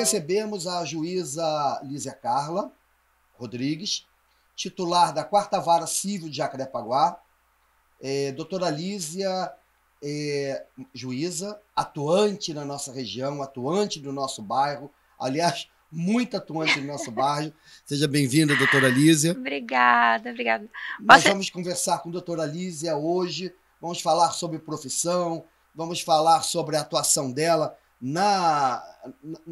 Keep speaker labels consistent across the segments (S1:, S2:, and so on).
S1: recebemos a juíza Lísia Carla Rodrigues, titular da 4ª Vara Civil de Jacarepaguá. Doutora Lísia juíza, atuante na nossa região, atuante no nosso bairro, aliás, muito atuante no nosso bairro. Seja bem-vinda, doutora Lísia.
S2: Obrigada, obrigada.
S1: Nós vamos conversar com a doutora Lísia hoje, vamos falar sobre profissão, vamos falar sobre a atuação dela na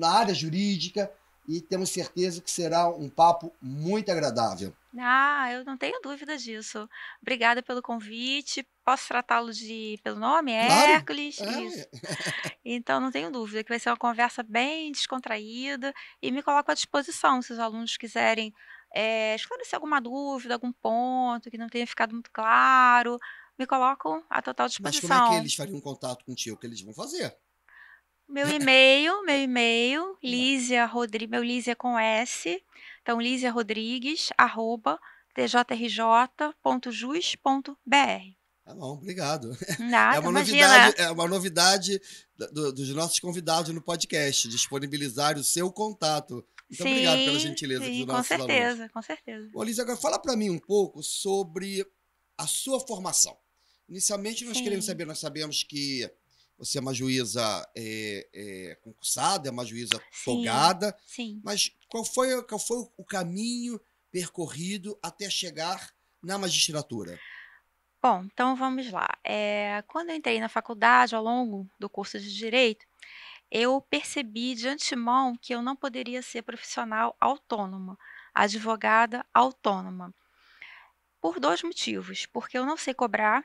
S1: área jurídica e temos certeza que será um papo muito agradável.
S2: Eu não tenho dúvida disso. Obrigada pelo convite. Posso tratá-lo pelo nome?
S1: Claro.
S2: Hércules? Isso. Então, não tenho dúvida que vai ser uma conversa bem descontraída e me coloco à disposição se os alunos quiserem esclarecer alguma dúvida, algum ponto que não tenha ficado muito claro. Me coloco à total disposição.
S1: Mas como é que eles fariam contato contigo? O que eles vão fazer?
S2: Meu e-mail, Lísia Rodrigues, meu Lísia com S, então Lísia Rodrigues, @tjrj.jus.br.
S1: Tá bom, obrigado.
S2: Nada,
S1: é uma novidade dos nossos convidados no podcast, disponibilizar o seu contato. Muito obrigado pela gentileza dos nossos alunos.
S2: Com certeza.
S1: Bom, Lísia, agora fala para mim um pouco sobre a sua formação. Inicialmente, nós sabemos que você é uma juíza concursada, é uma juíza togada.
S2: Sim.
S1: Mas qual foi o caminho percorrido até chegar na magistratura?
S2: Bom, então vamos lá. Quando eu entrei na faculdade, ao longo do curso de Direito, eu percebi de antemão que eu não poderia ser profissional autônoma, advogada autônoma, por 2 motivos. Porque eu não sei cobrar.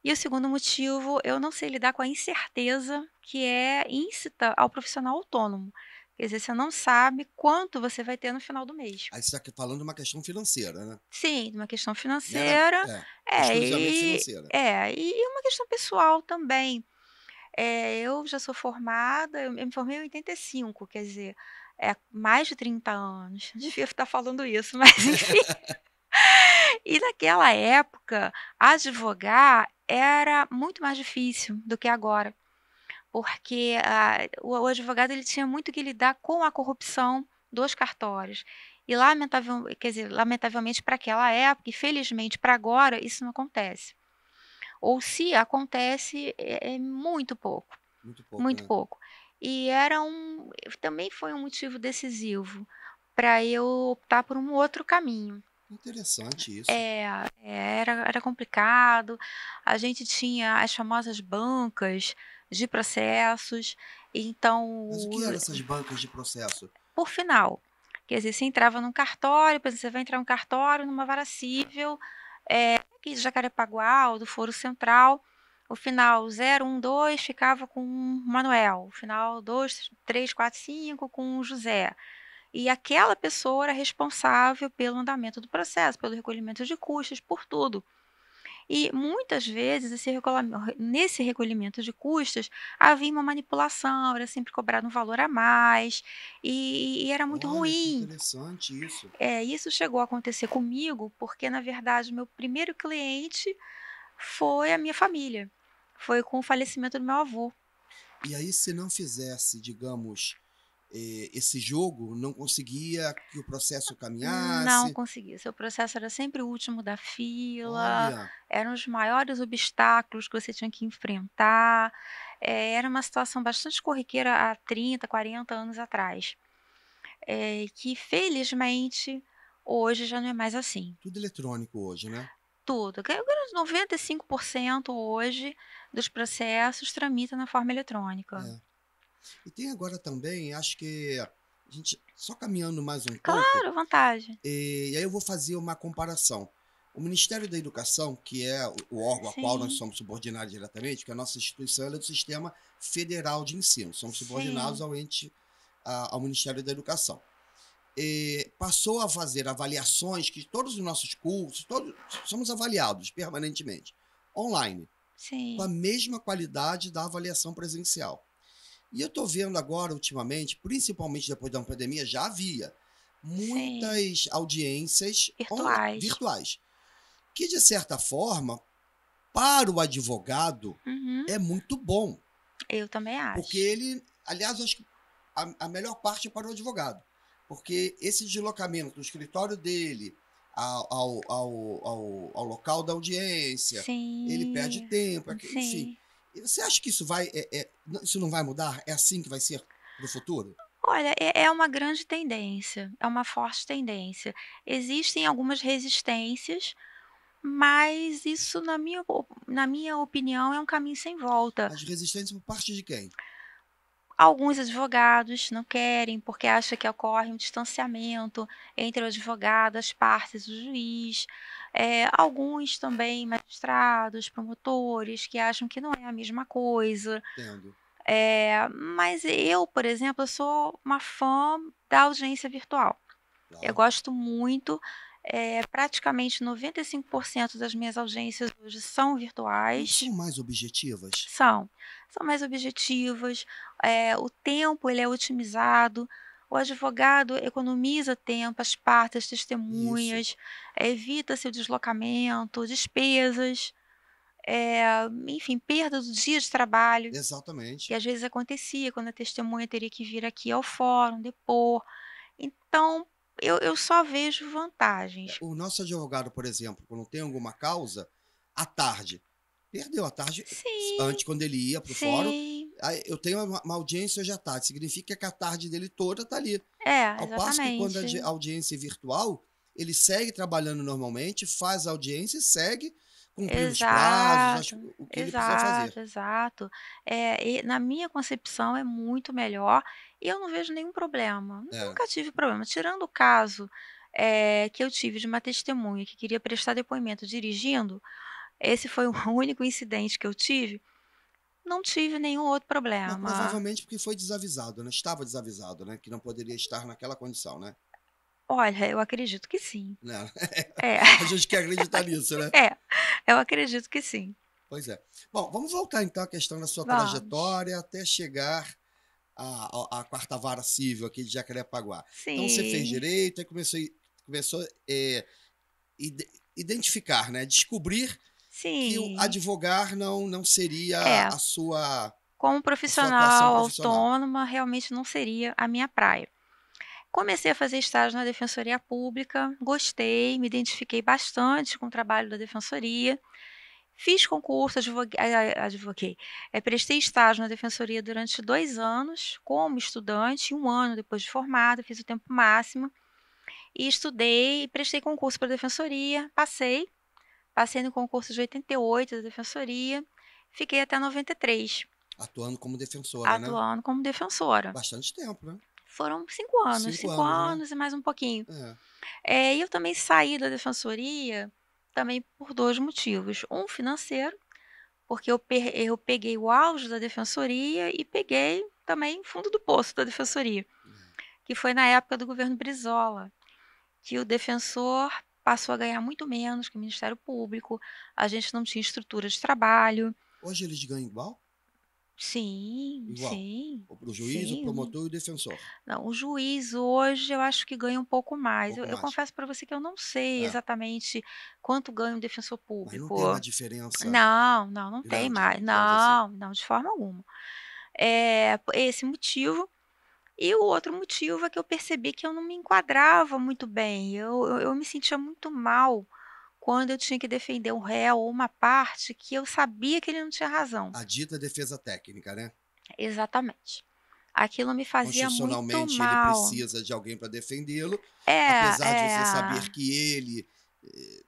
S2: E o segundo motivo, eu não sei lidar com a incerteza que é íncita ao profissional autônomo. Quer dizer, você não sabe quanto você vai ter no final do mês.
S1: Aí você está falando de uma questão financeira, né?
S2: Sim, de uma questão financeira.
S1: Exclusivamente financeira.
S2: E uma questão pessoal também. Eu já sou formada, eu me formei em 85, quer dizer, mais de 30 anos. Não devia estar falando isso, mas enfim. E naquela época, advogar era muito mais difícil do que agora, porque o advogado ele tinha muito que lidar com a corrupção dos cartórios. E lamentavelmente para aquela época, e felizmente para agora, isso não acontece. Ou se acontece, é muito pouco. Muito pouco. E também foi um motivo decisivo para eu optar por um outro caminho.
S1: Interessante isso.
S2: Era complicado. A gente tinha as famosas bancas de processos. Então,
S1: mas o que eram essas bancas de processo?
S2: Por final. Quer dizer, você entrava num cartório, por exemplo, você vai entrar num cartório, numa vara civil, aqui de Jacarepaguá, ou do Foro Central. O final 0, 1, 2 ficava com o Manuel. O final 2, 3, 4, 5 com o José. E aquela pessoa era responsável pelo andamento do processo, pelo recolhimento de custos, por tudo. E muitas vezes nesse recolhimento de custos havia uma manipulação, era sempre cobrado um valor a mais e era muito ruim.
S1: Que interessante isso.
S2: Isso chegou a acontecer comigo porque, na verdade, o meu primeiro cliente foi a minha família. Foi com o falecimento do meu avô.
S1: E aí, se não fizesse, digamos, esse jogo, não conseguia que o processo caminhasse?
S2: Não conseguia. Seu processo era sempre o último da fila. Eram os maiores obstáculos que você tinha que enfrentar. Era uma situação bastante corriqueira há 30, 40 anos atrás. Que, felizmente, hoje já não é mais assim.
S1: Tudo eletrônico hoje, né?
S2: Tudo. 95% hoje dos processos tramitam na forma eletrônica.
S1: E tem agora também, acho que a gente, só caminhando mais um pouco...
S2: Claro, vantagem.
S1: E aí eu vou fazer uma comparação. O Ministério da Educação, que é o órgão a qual nós somos subordinados diretamente, porque a nossa instituição é do Sistema Federal de Ensino, somos subordinados ao Ministério da Educação. Passou a fazer avaliações, que todos os nossos cursos, todos somos avaliados permanentemente, online, com a mesma qualidade da avaliação presencial. E eu estou vendo agora, ultimamente, principalmente depois da pandemia, já havia muitas audiências virtuais, que, de certa forma, para o advogado, é muito bom.
S2: Eu também acho.
S1: Porque ele, aliás, eu acho que a melhor parte é para o advogado, porque esse deslocamento do escritório dele ao local da audiência, ele perde
S2: Sim,
S1: tempo, enfim.
S2: sim.
S1: E você acha que isso não vai mudar? É assim que vai ser no futuro?
S2: Olha, é uma grande tendência, é uma forte tendência. Existem algumas resistências, mas isso na minha opinião é um caminho sem volta.
S1: As resistências por parte de quem?
S2: Alguns advogados não querem, porque acham que ocorre um distanciamento entre o advogado, as partes, o juiz. Alguns também magistrados, promotores, que acham que não é a mesma coisa.
S1: Entendo.
S2: Mas eu, por exemplo, eu sou uma fã da audiência virtual. Eu
S1: Claro.
S2: gosto muito, praticamente 95% das minhas audiências hoje são
S1: Não
S2: virtuais.
S1: são mais objetivas?
S2: São mais objetivas, o tempo ele é otimizado, o advogado economiza tempo, as partes, as
S1: Isso,
S2: testemunhas, evita-se o deslocamento, despesas, enfim, perda do dia de trabalho, que
S1: exatamente.
S2: às vezes acontecia quando a testemunha teria que vir aqui ao fórum depor. Então, eu só vejo vantagens.
S1: O nosso advogado, por exemplo, quando tem alguma causa, à tarde, perdeu a tarde
S2: Sim,
S1: antes, quando ele ia para o fórum.
S2: sim.
S1: Aí eu tenho uma audiência hoje à tarde, significa que a tarde dele toda está ali. Ao passo que quando
S2: Exatamente.
S1: a audiência é virtual, ele segue trabalhando normalmente, faz a audiência e segue cumprindo os prazos,
S2: Exato,
S1: o que ele precisa fazer.
S2: exato, exato. E na minha concepção é muito melhor e eu não vejo nenhum problema.
S1: É,
S2: Nunca tive problema. Tirando o caso, que eu tive de uma testemunha que queria prestar depoimento dirigindo, esse foi o único incidente que eu tive, não tive nenhum outro
S1: mas
S2: problema.
S1: provavelmente porque foi desavisado, né? Estava desavisado, né? Que não poderia estar naquela condição, né?
S2: Olha, eu acredito que sim.
S1: Né?
S2: É,
S1: A gente quer acreditar nisso, né?
S2: é, eu acredito que sim.
S1: Pois é. Bom, vamos voltar então à questão da sua
S2: Vamos.
S1: trajetória até chegar à quarta vara civil aqui de Jacarepaguá. Então você fez
S2: Sim,
S1: direito, aí começou identificar, né? Descobrir que o
S2: sim.
S1: advogar não seria
S2: É. Como
S1: a sua atuação
S2: profissional
S1: profissional.
S2: autônoma, realmente não seria a minha praia. Comecei a fazer estágio na Defensoria Pública, gostei, me identifiquei bastante com o trabalho da Defensoria, fiz concurso, advoguei, prestei estágio na Defensoria durante 2 anos, como estudante, 1 ano depois de formada, fiz o tempo máximo, e estudei e prestei concurso para a Defensoria, passei no concurso de 88 da Defensoria, fiquei até 93,
S1: Atuando como defensora, né?
S2: atuando como defensora.
S1: Bastante tempo, né?
S2: Foram 5 anos,
S1: 5
S2: 5
S1: anos, né?
S2: anos e mais um pouquinho.
S1: É.
S2: E eu também saí da defensoria, também por 2 motivos. Um financeiro, porque eu peguei o auge da defensoria e peguei também o fundo do poço da defensoria, que foi na época do governo Brizola, que o defensor passou a ganhar muito menos que o Ministério Público, a gente não tinha estrutura de trabalho.
S1: Hoje eles ganham igual?
S2: Sim,
S1: Igual.
S2: sim,
S1: O juiz, o
S2: sim.
S1: promotor e o defensor.
S2: Não, o juiz hoje eu acho que ganha um pouco
S1: Um
S2: mais. Eu
S1: pouco
S2: eu
S1: mais.
S2: confesso para você que eu não sei
S1: É.
S2: exatamente quanto ganha um defensor
S1: Mas não
S2: público.
S1: tem uma diferença
S2: Não, não, não tem
S1: grande,
S2: mais.
S1: digamos assim.
S2: Não, não, de forma alguma. Por esse motivo. E o outro motivo é que eu percebi que eu não me enquadrava muito bem. Eu me sentia muito mal quando eu tinha que defender um réu ou uma parte que eu sabia que ele não tinha razão.
S1: A dita defesa técnica, né?
S2: Exatamente. Aquilo me fazia muito
S1: Constitucionalmente ele
S2: mal.
S1: precisa de alguém para defendê-lo,
S2: É,
S1: apesar de você saber
S2: é.
S1: que ele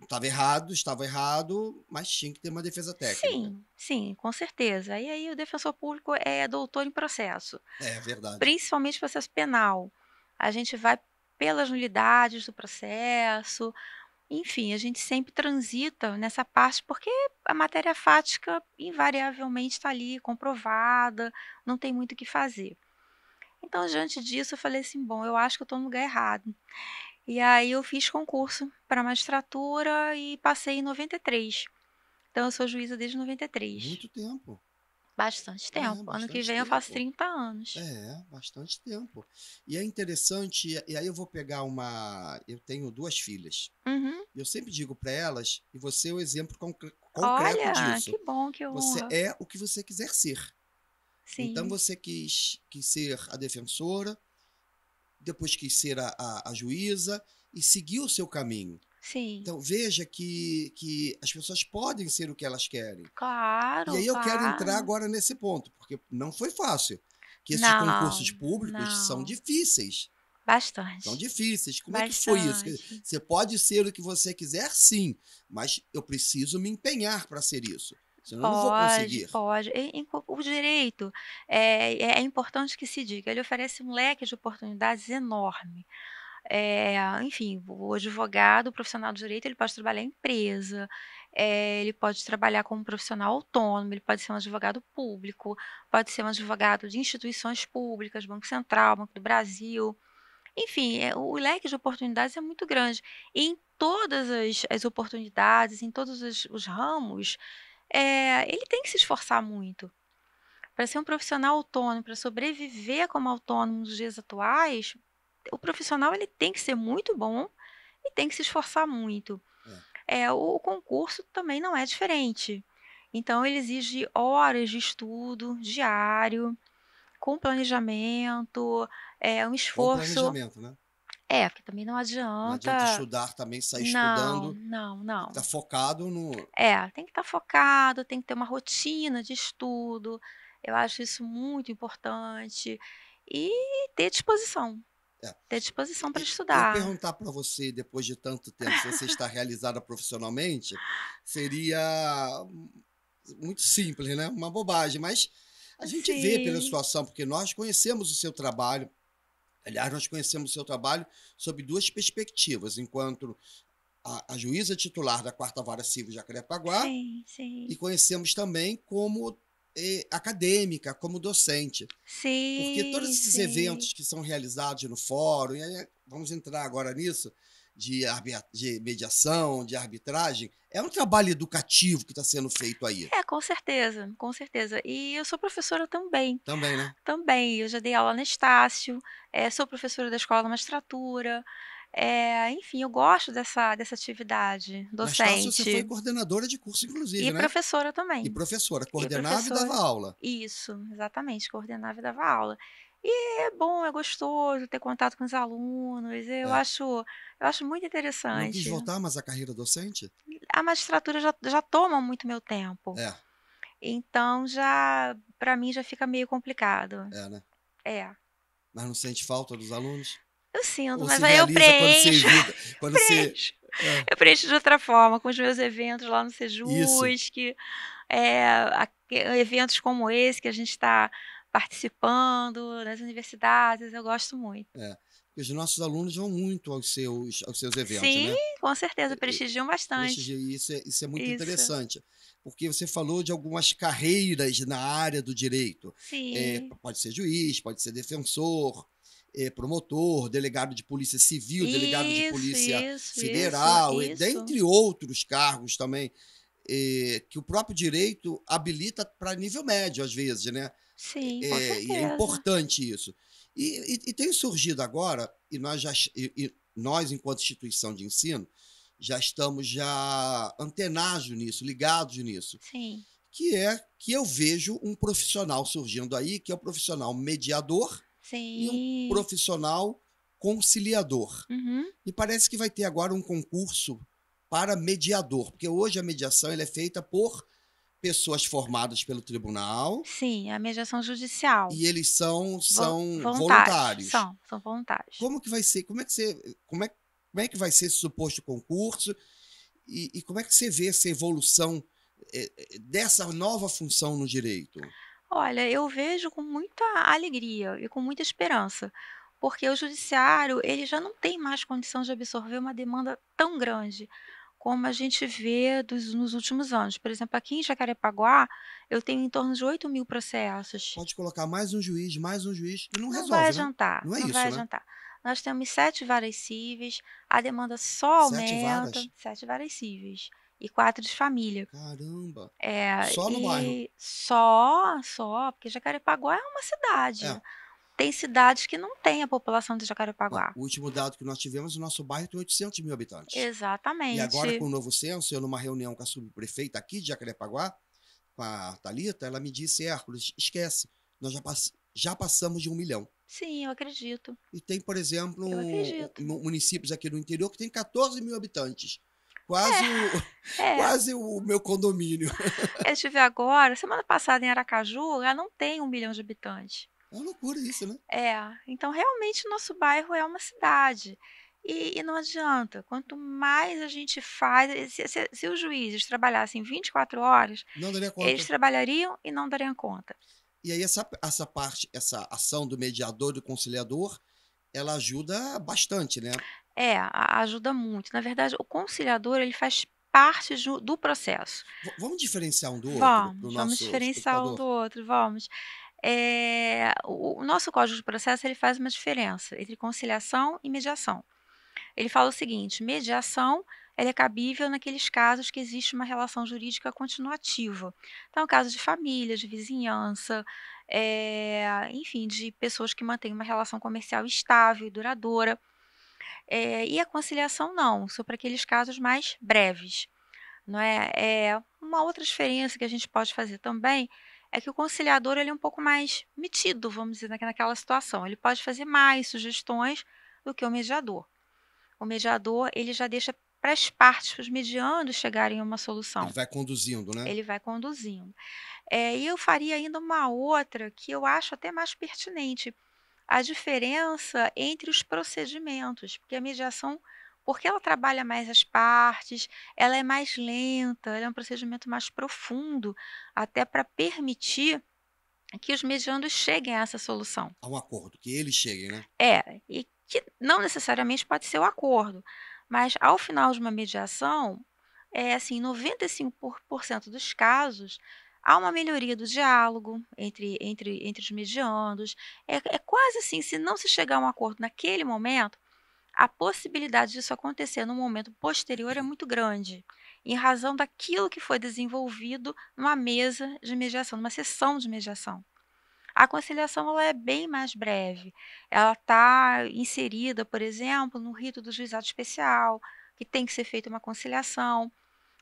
S1: estava errado, mas tinha que ter uma defesa técnica.
S2: Sim, sim, com certeza. E aí o defensor público é doutor em processo,
S1: É verdade.
S2: principalmente processo penal. A gente vai pelas nulidades do processo, enfim, a gente sempre transita nessa parte, porque a matéria fática invariavelmente está ali comprovada, não tem muito o que fazer. Então, diante disso, eu falei assim: bom, eu acho que eu estou no lugar errado. E aí eu fiz concurso para magistratura e passei em 93. Então, eu sou juíza desde 93.
S1: Muito tempo.
S2: Bastante
S1: É,
S2: tempo. Ano que
S1: bastante
S2: vem eu faço
S1: tempo.
S2: 30 anos.
S1: É, bastante tempo. E é interessante, e aí eu vou pegar uma. Eu tenho duas filhas.
S2: Uhum.
S1: Eu sempre digo para elas, e você é o exemplo concreto
S2: Olha,
S1: disso.
S2: que bom, que
S1: Você
S2: honra.
S1: é o que você quiser ser. Então
S2: sim,
S1: você quis ser a defensora, depois quis ser a juíza e seguiu o seu caminho.
S2: sim.
S1: Então veja que as pessoas podem ser o que elas querem. E
S2: Claro,
S1: aí eu quero entrar
S2: claro.
S1: agora nesse ponto, porque não foi fácil. Que esses concursos
S2: Não,
S1: públicos são
S2: não.
S1: difíceis. São
S2: Bastante,
S1: difíceis. Como é que foi isso?
S2: bastante.
S1: Você pode ser o que você quiser, sim, mas eu preciso me empenhar para ser isso. Senão eu não vou
S2: Pode,
S1: conseguir.
S2: pode. O direito, é importante que se diga, ele oferece um leque de oportunidades enorme. Enfim, o advogado, o profissional do direito, ele pode trabalhar em empresa, ele pode trabalhar como profissional autônomo, ele pode ser um advogado público, pode ser um advogado de instituições públicas, Banco Central, Banco do Brasil. Enfim, o leque de oportunidades é muito grande. E em todas as oportunidades, em todos os ramos, ele tem que se esforçar muito. Para ser um profissional autônomo, para sobreviver como autônomo nos dias atuais, o profissional ele tem que ser muito bom e tem que se esforçar muito.
S1: É.
S2: O concurso também não é diferente. Então, ele exige horas de estudo diário, com planejamento, um
S1: Com
S2: esforço.
S1: planejamento, né?
S2: Porque também não
S1: Não adianta
S2: adianta.
S1: estudar também, sair
S2: Não,
S1: estudando.
S2: não,
S1: Tem que estar
S2: não.
S1: focado no.
S2: Tem que estar focado, tem que ter uma rotina de estudo. Eu acho isso muito importante. E ter disposição.
S1: É.
S2: Ter disposição para
S1: Eu
S2: estudar.
S1: perguntar para você, depois de tanto tempo, se você está realizada profissionalmente, seria muito simples, né? Uma bobagem, mas a gente vê pela
S2: Sim,
S1: situação, porque nós conhecemos o seu trabalho. Aliás, nós conhecemos o seu trabalho sob duas perspectivas, enquanto a juíza titular da Quarta Vara Civil de Jacarepaguá
S2: sim,
S1: e
S2: sim.
S1: conhecemos também como acadêmica, como docente. Porque todos
S2: Sim,
S1: esses
S2: sim.
S1: eventos que são realizados no fórum, e aí vamos entrar agora nisso, de mediação, de arbitragem, é um trabalho educativo que está sendo feito aí.
S2: Com certeza, com certeza. E eu sou professora também,
S1: Também, né?
S2: também. Eu já dei aula na Estácio, sou professora da Escola Magistratura, enfim, eu gosto dessa atividade
S1: Na Estácio você foi
S2: docente.
S1: coordenadora de curso,
S2: E
S1: inclusive, né?
S2: professora
S1: E
S2: também.
S1: professora,
S2: E
S1: coordenava e dava
S2: professora.
S1: aula.
S2: Isso, exatamente, coordenava e dava aula. E é bom, é gostoso ter contato com os alunos,
S1: É.
S2: eu acho muito
S1: Não quis
S2: interessante.
S1: voltar mais à carreira docente?
S2: A magistratura já toma muito meu tempo,
S1: É,
S2: então já para mim já fica meio complicado.
S1: né?
S2: É,
S1: Mas não sente falta dos alunos?
S2: eu sinto,
S1: Ou
S2: mas
S1: se
S2: aí eu
S1: realiza quando você
S2: preencho,
S1: evita, quando você...
S2: preencho.
S1: É,
S2: Eu preencho de outra forma, com os meus eventos lá no
S1: isso.
S2: Sejusc, eventos como esse que a gente está participando, nas universidades, eu gosto muito.
S1: É. Os nossos alunos vão muito aos seus eventos,
S2: Sim,
S1: né?
S2: com certeza, prestigiam bastante.
S1: Isso é muito
S2: Isso.
S1: interessante, porque você falou de algumas carreiras na área do direito.
S2: Sim.
S1: Pode ser juiz, pode ser defensor, promotor, delegado de polícia civil, delegado de
S2: Isso,
S1: polícia
S2: isso, isso,
S1: federal,
S2: isso.
S1: dentre outros cargos também, que o próprio direito habilita para nível médio, às vezes, né?
S2: Sim, com
S1: E é
S2: certeza.
S1: importante isso. E tem surgido agora, nós, enquanto instituição de ensino, já estamos já antenados nisso, ligados nisso,
S2: Sim,
S1: que eu vejo um profissional surgindo aí, que é o profissional mediador e um
S2: sim.
S1: profissional conciliador.
S2: Uhum.
S1: E parece que vai ter agora um concurso para mediador, porque hoje a mediação ela é feita por pessoas formadas pelo tribunal
S2: Sim, a mediação judicial.
S1: e eles são
S2: Voluntários,
S1: voluntários.
S2: são voluntários.
S1: Como que vai ser? Como é que vai ser esse suposto concurso? E como é que você vê essa evolução dessa nova função no direito?
S2: Olha, eu vejo com muita alegria e com muita esperança, porque o judiciário, ele já não tem mais condição de absorver uma demanda tão grande como a gente vê nos últimos anos. Por exemplo, aqui em Jacarepaguá, eu tenho em torno de 8.000 processos.
S1: Pode colocar mais um juiz, e não
S2: Não vai
S1: resolve, né?
S2: adiantar,
S1: Não é
S2: não vai
S1: isso, né?
S2: adiantar. Nós temos 7 varas cíveis, a demanda só
S1: 7 varas?
S2: aumenta, 7 varas cíveis e 4 de família.
S1: Caramba!
S2: É,
S1: Só no bairro.
S2: e só, porque Jacarepaguá é uma cidade.
S1: É.
S2: Tem cidades que não têm a população de
S1: Não,
S2: Jacarepaguá.
S1: o último dado que nós tivemos, o nosso bairro tem 800 mil habitantes. E agora, com
S2: Exatamente.
S1: o novo censo, eu numa reunião com a subprefeita aqui de Jacarepaguá, com a Thalita, ela me disse, Hércules, esquece, nós já passamos de 1 milhão.
S2: Sim, eu acredito.
S1: E tem, por exemplo,
S2: Eu acredito.
S1: municípios aqui no interior que tem 14 mil habitantes. Quase o,
S2: É,
S1: quase o meu condomínio.
S2: eu estive agora, semana passada em Aracaju, lá não tem 1 milhão de habitantes.
S1: É uma loucura isso, né?
S2: Então realmente o nosso bairro é uma cidade. E não adianta, quanto mais a gente faz, se os juízes trabalhassem 24 horas,
S1: Não daria
S2: eles
S1: conta.
S2: trabalhariam e não dariam conta.
S1: E aí essa parte, essa ação do mediador, do conciliador, ela ajuda bastante, né?
S2: Ajuda muito. Na verdade, o conciliador, ele faz parte do processo.
S1: Vamos diferenciar um do outro para o
S2: Vamos
S1: nosso
S2: diferenciar um
S1: espectador?
S2: do outro, vamos. O nosso Código de Processo, ele faz uma diferença entre conciliação e mediação. Ele fala o seguinte: mediação, ela é cabível naqueles casos que existe uma relação jurídica continuativa. Então, caso de família, de vizinhança, enfim, de pessoas que mantêm uma relação comercial estável e duradoura. E a conciliação não, são para aqueles casos mais breves, não é? Uma outra diferença que a gente pode fazer também é que o conciliador ele é um pouco mais metido, vamos dizer, naquela situação. Ele pode fazer mais sugestões do que o mediador. O mediador, ele já deixa para as partes, para os mediandos chegarem a uma
S1: Ele
S2: solução.
S1: vai conduzindo, né?
S2: Ele vai conduzindo. E eu faria ainda uma outra que eu acho até mais pertinente, a diferença entre os procedimentos, porque a mediação, porque ela trabalha mais as partes, ela é mais lenta, ela é um procedimento mais profundo, até para permitir que os mediandos cheguem a essa solução.
S1: A um acordo, que eles cheguem, né?
S2: E que não necessariamente pode ser o acordo, mas ao final de uma mediação, assim, 95% dos casos, há uma melhoria do diálogo entre os mediandos. É quase assim, se não se chegar a um acordo naquele momento, a possibilidade disso acontecer no momento posterior é muito grande, em razão daquilo que foi desenvolvido numa mesa de mediação, numa sessão de mediação. A conciliação ela é bem mais breve. Ela está inserida, por exemplo, no rito do juizado especial, que tem que ser feita uma conciliação,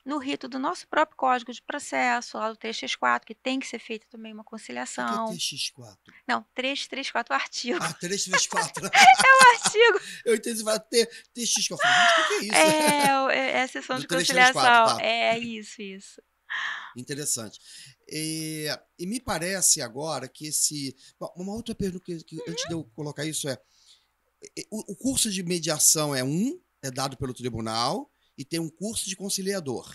S2: no rito do nosso próprio Código de Processo, lá do 334, que tem que ser feita também uma
S1: O que é
S2: conciliação.
S1: TX4?
S2: Não, 334 o artigo.
S1: Ah, 334.
S2: O artigo
S1: Eu entendi, você vai ter TX4. Eu falei, gente, o que é isso?
S2: é a sessão
S1: Do
S2: de
S1: 334,
S2: conciliação.
S1: tá.
S2: É isso, isso.
S1: Interessante. E me parece agora que Bom, uma outra pergunta que antes de eu colocar isso o curso de mediação é dado pelo tribunal e tem um curso de conciliador.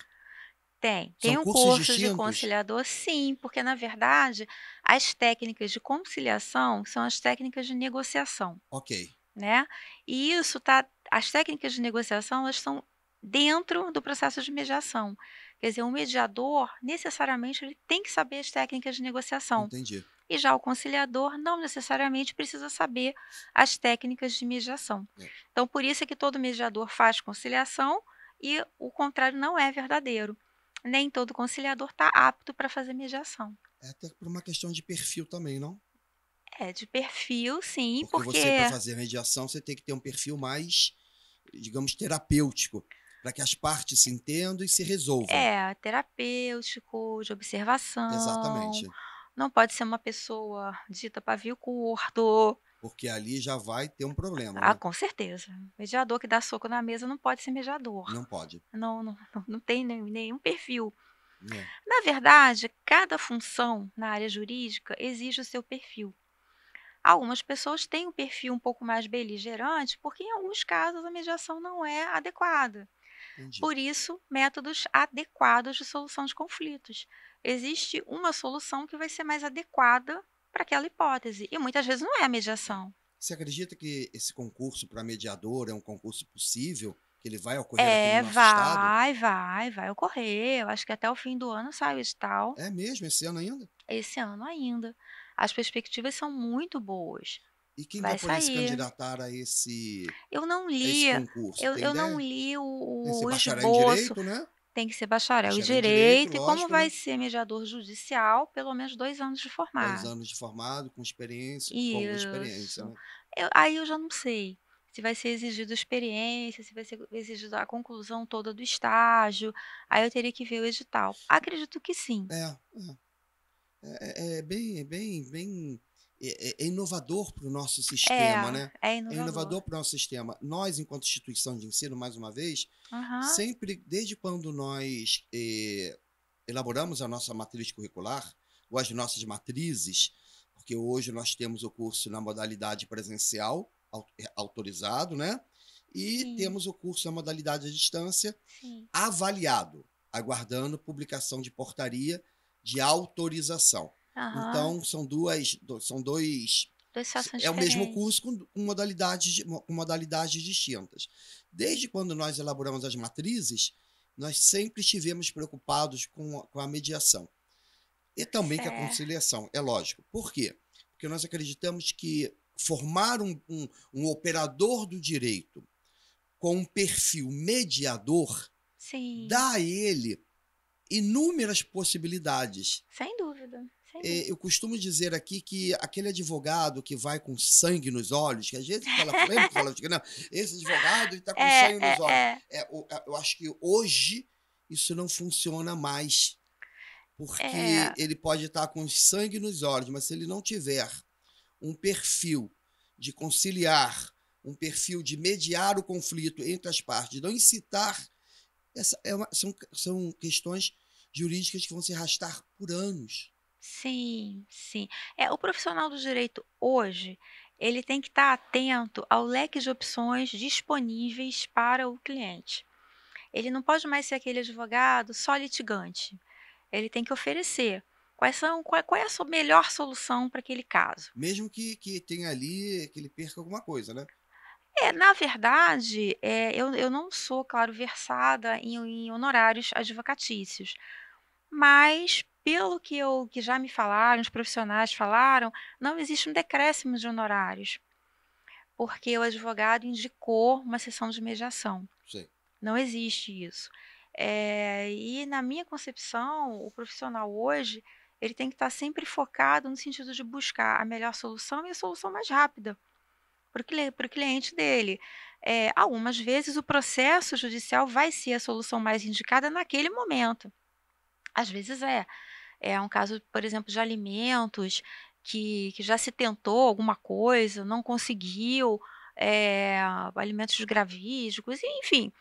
S2: Tem
S1: São
S2: um
S1: cursos
S2: curso de
S1: distintos?
S2: conciliador, sim, porque na verdade as técnicas de conciliação são as técnicas de negociação,
S1: Ok.
S2: né? E as técnicas de negociação, elas estão dentro do processo de mediação. Quer dizer, o mediador, necessariamente, ele tem que saber as técnicas de negociação.
S1: Entendi.
S2: E já o conciliador não necessariamente precisa saber as técnicas de mediação. Então, por isso é que todo mediador faz conciliação e o contrário não é verdadeiro. Nem todo conciliador está apto para fazer mediação.
S1: É até por uma questão de perfil também, não?
S2: De perfil, sim,
S1: Porque você, para fazer mediação, você tem que ter um perfil mais, digamos, terapêutico, para que as partes se entendam e se resolvam.
S2: Terapêutico, de observação.
S1: Exatamente.
S2: Não pode ser uma pessoa dita pavio curto.
S1: Porque ali já vai ter um problema, né?
S2: Com certeza. Mediador que dá soco na mesa não pode ser mediador.
S1: Não pode.
S2: Não tem nenhum perfil.
S1: É.
S2: Na verdade, cada função na área jurídica exige o seu perfil. Algumas pessoas têm um perfil um pouco mais beligerante, porque em alguns casos a mediação não é adequada.
S1: Entendi.
S2: Por isso, métodos adequados de solução de conflitos. Existe uma solução que vai ser mais adequada para aquela hipótese, e muitas vezes não é a mediação.
S1: Você acredita que esse concurso para mediador é um concurso possível? Que ele vai ocorrer aqui no nosso estado?
S2: Vai ocorrer. Eu acho que até o fim do ano sai o edital.
S1: É mesmo? Esse ano ainda?
S2: Esse ano ainda. As perspectivas são muito boas.
S1: E quem
S2: Vai
S1: vai poder se
S2: sair.
S1: candidatar a esse
S2: Eu não li,
S1: concurso?
S2: eu não li
S1: Tem que ser
S2: o
S1: bacharel em
S2: esboço.
S1: direito, né?
S2: Tem que ser bacharel em
S1: Bacharel em direito,
S2: direito, e como
S1: lógico,
S2: vai
S1: né?
S2: ser mediador judicial, pelo menos 2 anos de
S1: 2
S2: formado.
S1: anos de formado, com experiência, com alguma experiência,
S2: Isso.
S1: né?
S2: Aí eu já não sei se vai ser exigido experiência, se vai ser exigido a conclusão toda do estágio. Aí eu teria que ver o edital. Acredito que sim.
S1: É inovador para o nosso
S2: É,
S1: sistema, né?
S2: é
S1: É
S2: inovador.
S1: inovador para o nosso sistema. Nós, enquanto instituição de ensino, mais uma vez,
S2: Aham,
S1: sempre, desde quando nós elaboramos a nossa matriz curricular, ou as nossas matrizes, porque hoje nós temos o curso na modalidade presencial, autorizado, né? E
S2: sim,
S1: temos o curso na modalidade à distância,
S2: sim.
S1: avaliado, aguardando publicação de portaria de autorização.
S2: Aham.
S1: Então, são dois.
S2: 2 situações
S1: É o mesmo
S2: diferentes.
S1: curso com modalidades distintas. Desde quando nós elaboramos as matrizes, nós sempre estivemos preocupados com a mediação. E também com a
S2: Certo.
S1: conciliação, é lógico. Por quê? Porque nós acreditamos que formar um operador do direito com um perfil mediador
S2: Sim,
S1: dá a ele inúmeras possibilidades.
S2: sem dúvida, sem dúvida.
S1: Eu costumo dizer aqui que aquele advogado que vai com sangue nos olhos, que às vezes fala, lembra que fala, não, esse advogado está com
S2: É,
S1: sangue
S2: é,
S1: nos olhos.
S2: é,
S1: Eu acho que hoje isso não funciona mais, porque
S2: é,
S1: ele pode estar com sangue nos olhos, mas se ele não tiver um perfil de conciliar, um perfil de mediar o conflito entre as partes, de não incitar, são questões jurídicas que vão se arrastar por anos.
S2: sim, sim. O profissional do direito hoje, ele tem que estar atento ao leque de opções disponíveis para o cliente. Ele não pode mais ser aquele advogado só litigante. Ele tem que oferecer qual é a sua melhor solução para aquele caso.
S1: Mesmo que tenha ali, que ele perca alguma coisa, né?
S2: Na verdade, eu não sou, claro, versada em honorários advocatícios, mas pelo que já me falaram, os profissionais falaram, não existe um decréscimo de honorários, porque o advogado indicou uma sessão de mediação.
S1: Sei.
S2: Não existe isso. E na minha concepção, o profissional hoje, ele tem que estar sempre focado no sentido de buscar a melhor solução e a solução mais rápida para o cliente dele. Algumas vezes o processo judicial vai ser a solução mais indicada naquele momento. Às vezes é um caso, por exemplo, de alimentos que já se tentou alguma coisa, não conseguiu, alimentos gravídicos, enfim,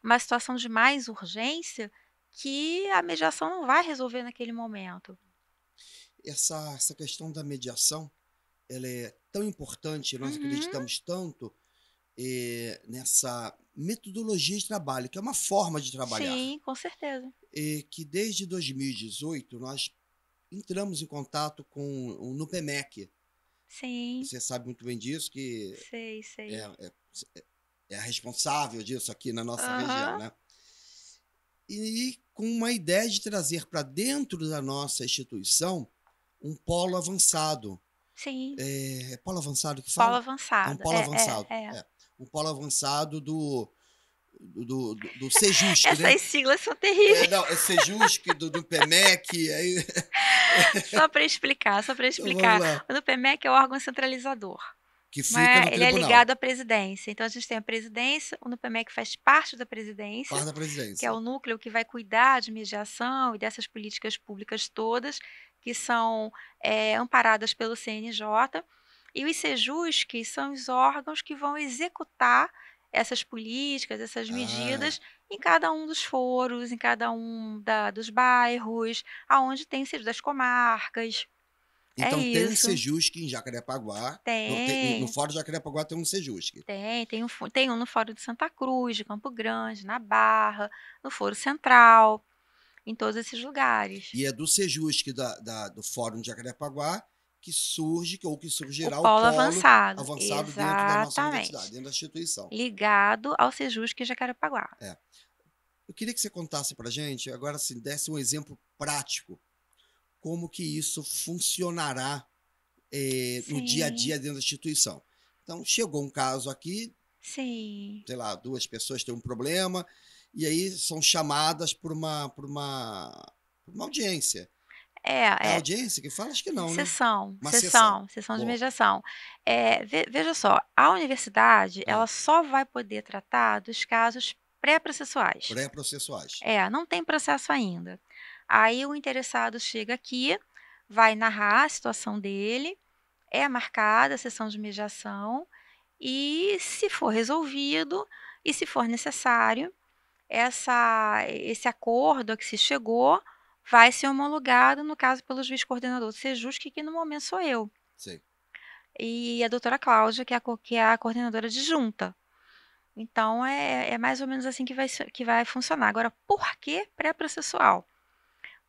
S2: uma situação de mais urgência que a mediação não vai resolver naquele momento.
S1: Essa questão da mediação, ela é tão importante, nós
S2: Uhum,
S1: acreditamos tanto nessa metodologia de trabalho, que é uma forma de trabalhar,
S2: sim, com certeza.
S1: que desde 2018 nós entramos em contato com o NUPEMEC.
S2: Sim,
S1: Você sabe muito bem disso, que
S2: sei,
S1: é,
S2: sei.
S1: é, é a responsável disso aqui na nossa região,
S2: Aham,
S1: né? E com uma ideia de trazer para dentro da nossa instituição um polo avançado.
S2: sim.
S1: É polo avançado que
S2: Polo
S1: fala? É um
S2: avançado.
S1: polo avançado.
S2: É.
S1: Um polo avançado do Sejusc, né?
S2: Essas siglas são terríveis.
S1: Não, é Sejusc, do PEMEC. Aí,
S2: Só para
S1: então vamos
S2: explicar.
S1: lá.
S2: O NUPEMEC é o órgão centralizador,
S1: Que fica
S2: né,
S1: no
S2: ele é
S1: tribunal,
S2: ligado à presidência. Então a gente tem a presidência, o NUPEMEC faz parte da presidência,
S1: parte da
S2: que é
S1: presidência.
S2: o núcleo que vai cuidar de mediação e dessas políticas públicas todas, que são, amparadas pelo CNJ. E os SEJUSC são os órgãos que vão executar essas políticas, essas
S1: Ah,
S2: medidas em cada um dos foros, em cada um dos bairros, aonde tem das comarcas. É
S1: então tem um
S2: isso.
S1: Sejusc em Jacarepaguá. No
S2: Tem,
S1: Fórum de Jacarepaguá tem um Sejusc.
S2: tem um no Fórum de Santa Cruz, de Campo Grande, na Barra, no Foro Central, em todos esses lugares.
S1: E é do Sejusc do Fórum de Jacarepaguá que
S2: O
S1: surgirá o
S2: polo
S1: polo
S2: avançado,
S1: avançado dentro da nossa universidade,
S2: exatamente,
S1: dentro da instituição.
S2: ligado ao Sejusc Jacarepaguá.
S1: É. Eu queria que você contasse para a gente, agora se desse um exemplo prático, como que isso funcionará no dia a
S2: Sim,
S1: dia dentro da instituição. Então, chegou um caso aqui,
S2: sim.
S1: sei lá, duas pessoas têm um problema, e aí são chamadas por uma audiência. É
S2: É,
S1: audiência que fala? Acho que não, né?
S2: sessão,
S1: Uma sessão.
S2: sessão de
S1: Bom,
S2: mediação. Veja só, a universidade, ela
S1: ah,
S2: só vai poder tratar dos casos pré-processuais.
S1: pré-processuais.
S2: Não tem processo ainda. Aí o interessado chega aqui vai narrar a situação dele, é marcada a sessão de mediação e, se for resolvido e se for necessário, esse acordo a que se chegou vai ser homologado, no caso, pelo juiz coordenador do Sejusc, que no momento sou eu.
S1: Sim.
S2: E a doutora Cláudia, que é a coordenadora adjunta. Então, é mais ou menos assim que vai funcionar. Agora, por que pré-processual?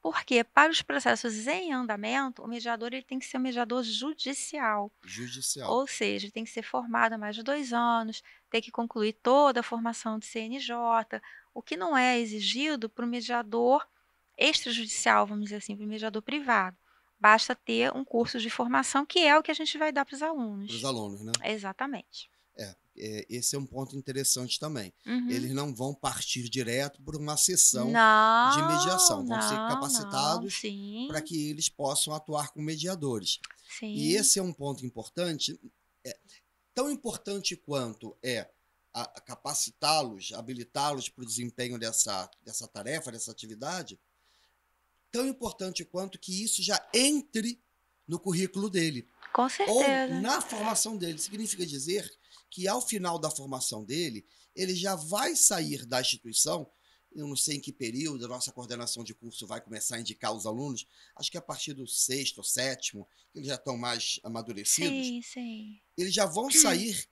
S2: Porque para os processos em andamento, o mediador ele tem que ser um mediador judicial.
S1: Judicial.
S2: Ou seja, ele tem que ser formado há mais de 2 anos, tem que concluir toda a formação de CNJ, o que não é exigido para o mediador extrajudicial, vamos dizer assim, para o mediador privado. Basta ter um curso de formação, que é o que a gente vai dar para os
S1: Para os
S2: alunos.
S1: alunos, né?
S2: Exatamente.
S1: Esse é um ponto interessante também.
S2: Uhum.
S1: Eles não vão partir direto por uma sessão de
S2: Não,
S1: mediação. Vão ser
S2: não,
S1: capacitados para
S2: sim,
S1: que eles possam atuar como mediadores. E
S2: sim,
S1: esse é um ponto importante, tão importante quanto a capacitá-los, habilitá-los para o desempenho dessa tarefa, dessa atividade, tão importante quanto que isso já entre no currículo dele.
S2: com
S1: Ou
S2: certeza.
S1: na formação dele. Significa dizer que, ao final da formação dele, ele já vai sair da instituição. Eu não sei em que período a nossa coordenação de curso vai começar a indicar os alunos. Acho que a partir do 6º ou 7º, que eles já estão mais amadurecidos.
S2: Sim, sim.
S1: Eles já vão sair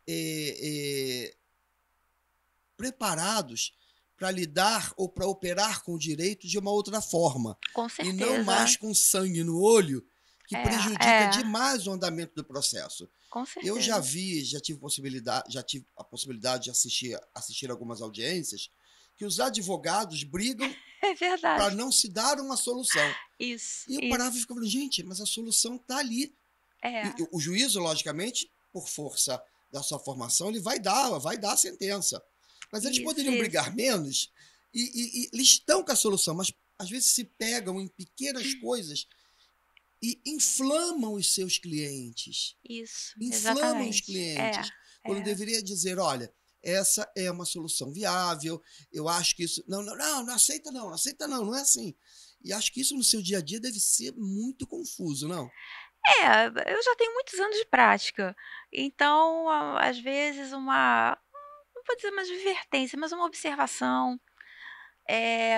S1: preparados para lidar ou para operar com o direito de uma outra forma.
S2: Com
S1: E não
S2: certeza.
S1: mais com sangue no olho, que prejudica demais o andamento do processo.
S2: Com certeza.
S1: Eu já tive a possibilidade de assistir algumas audiências que os advogados brigam
S2: É verdade.
S1: para não se dar uma solução.
S2: Isso.
S1: E eu parava e ficava falando, gente, mas a solução está ali. E o juízo, logicamente, por força da sua formação, ele vai dar a sentença. Mas eles poderiam brigar menos e eles estão com a solução, mas às vezes se pegam em pequenas coisas e inflamam os seus clientes.
S2: Isso,
S1: Inflamam os
S2: exatamente.
S1: clientes. Quando deveria dizer, olha, essa é uma solução viável, eu acho que isso... Não aceita não, não é assim. E acho que isso no seu dia a dia deve ser muito confuso, não?
S2: Eu já tenho muitos anos de prática, então, às vezes não vou dizer uma advertência, mas uma observação,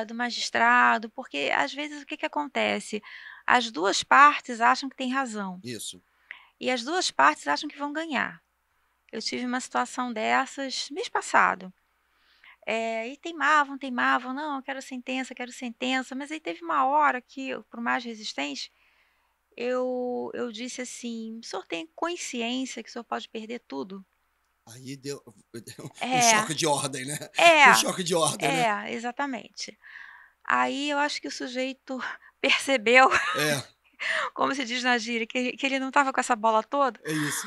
S2: do magistrado, porque às vezes o que acontece? As 2 partes acham que têm razão.
S1: Isso.
S2: E as 2 partes acham que vão ganhar. Eu tive uma situação dessas mês passado. E teimavam, não, eu quero sentença, mas aí teve uma hora que, por mais resistente, eu disse assim: "O senhor tem consciência que o senhor pode perder tudo?"
S1: Aí deu um choque de ordem, né? Um choque de ordem, né?
S2: Exatamente. Aí eu acho que o sujeito percebeu, como se diz na gíria, que ele não estava com essa bola toda.
S1: É isso.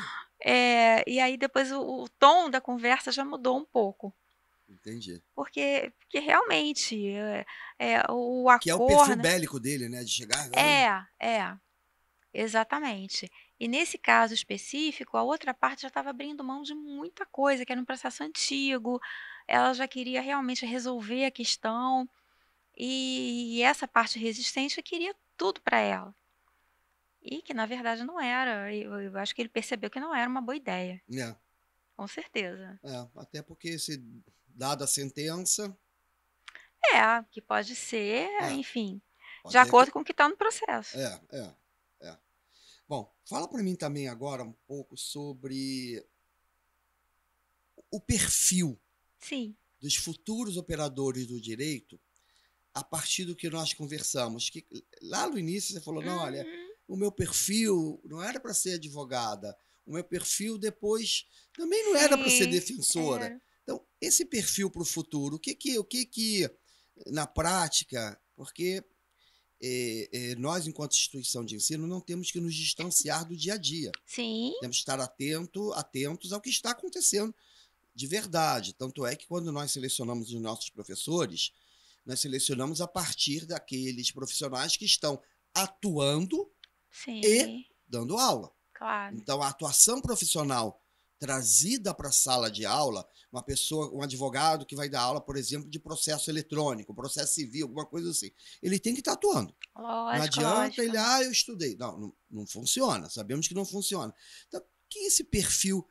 S2: E aí depois o tom da conversa já mudou um pouco.
S1: Entendi.
S2: Porque realmente, o
S1: Que é o perfil
S2: acordo...
S1: bélico dele, né? De chegar...
S2: Exatamente. E nesse caso específico, a outra parte já estava abrindo mão de muita coisa, que era um processo antigo, ela já queria realmente resolver a questão, e essa parte resistente queria tudo para ela. E que na verdade não era, eu acho que ele percebeu que não era uma boa ideia. Com certeza.
S1: Até porque dada a sentença...
S2: Que pode ser, enfim,
S1: pode
S2: de acordo com o que está no processo.
S1: Bom, fala para mim também agora um pouco sobre o perfil dos futuros operadores do direito a partir do que nós conversamos. Que lá no início você falou, não, olha, o meu perfil não era para ser advogada, o meu perfil depois também não era para ser defensora. Então, esse perfil para o futuro, o que na prática, porque nós, enquanto instituição de ensino, não temos que nos distanciar do dia a dia.
S2: Sim.
S1: Temos que estar atentos ao que está acontecendo de verdade. Tanto é que quando nós selecionamos os nossos professores, nós selecionamos a partir daqueles profissionais que estão atuando e dando aula.
S2: Claro.
S1: Então, a atuação profissional trazida para a sala de aula, uma pessoa, um advogado que vai dar aula, por exemplo, de processo eletrônico, processo civil, alguma coisa assim, ele tem que estar atuando. Não
S2: Lógico,
S1: adianta
S2: lógico.
S1: ele, eu estudei. Não, não funciona, sabemos que não funciona. Então, que esse perfil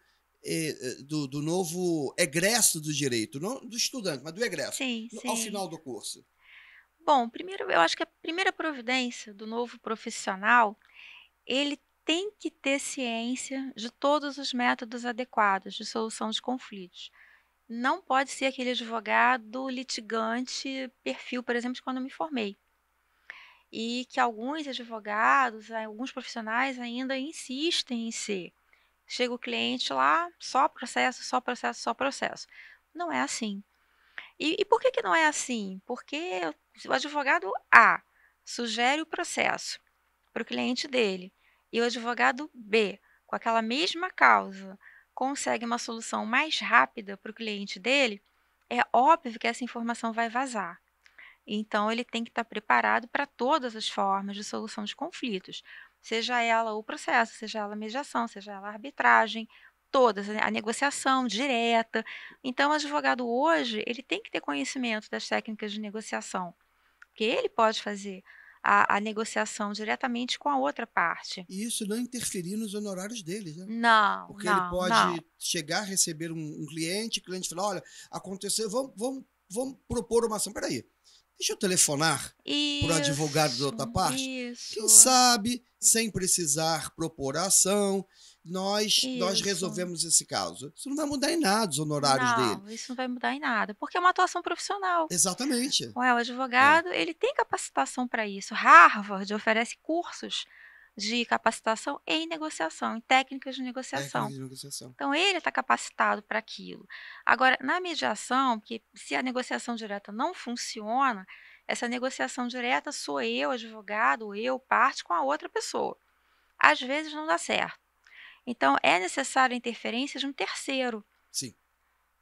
S1: do novo egresso do direito, não do estudante, mas do egresso,
S2: Sim,
S1: ao
S2: sim.
S1: final do curso?
S2: Bom, primeiro eu acho que a primeira providência do novo profissional, ele tem que ter ciência de todos os métodos adequados de solução de conflitos. Não pode ser aquele advogado litigante, perfil, por exemplo, de quando eu me formei. E que alguns advogados, alguns profissionais ainda insistem em ser. Chega o cliente lá, só processo, só processo, só processo. Não é assim. E por que que não é assim? Porque o advogado A sugere o processo para o cliente dele e o advogado B, com aquela mesma causa, consegue uma solução mais rápida para o cliente dele, é óbvio que essa informação vai vazar. Então, ele tem que estar preparado para todas as formas de solução de conflitos, seja ela o processo, seja ela a mediação, seja ela a arbitragem, todas, a negociação direta. Então, o advogado hoje, ele tem que ter conhecimento das técnicas de negociação, porque ele pode fazer a negociação diretamente com a outra parte.
S1: E isso não interferir nos honorários deles, né?
S2: Não,
S1: Porque ele
S2: não, não.
S1: pode chegar a receber um cliente, o cliente fala, olha, aconteceu, vamos propor uma ação. Peraí, deixa eu telefonar para o advogado da
S2: Isso,
S1: outra parte. Quem
S2: isso,
S1: sabe, sem precisar propor a ação, nós
S2: isso.
S1: resolvemos esse caso. Isso não vai mudar em nada os honorários dele.
S2: Não, isso não vai mudar em nada, porque é uma atuação profissional.
S1: Exatamente.
S2: Ué, o
S1: É,
S2: advogado, ele tem capacitação para isso. Harvard oferece cursos de capacitação em negociação, em técnicas de
S1: técnica
S2: negociação.
S1: de negociação.
S2: Então, ele está capacitado para aquilo. Agora, na mediação, porque se a negociação direta não funciona, essa negociação direta sou eu, advogado, ou eu, parte, com a outra pessoa. Às vezes não dá certo. Então, é necessária a interferência de um terceiro,
S1: Sim.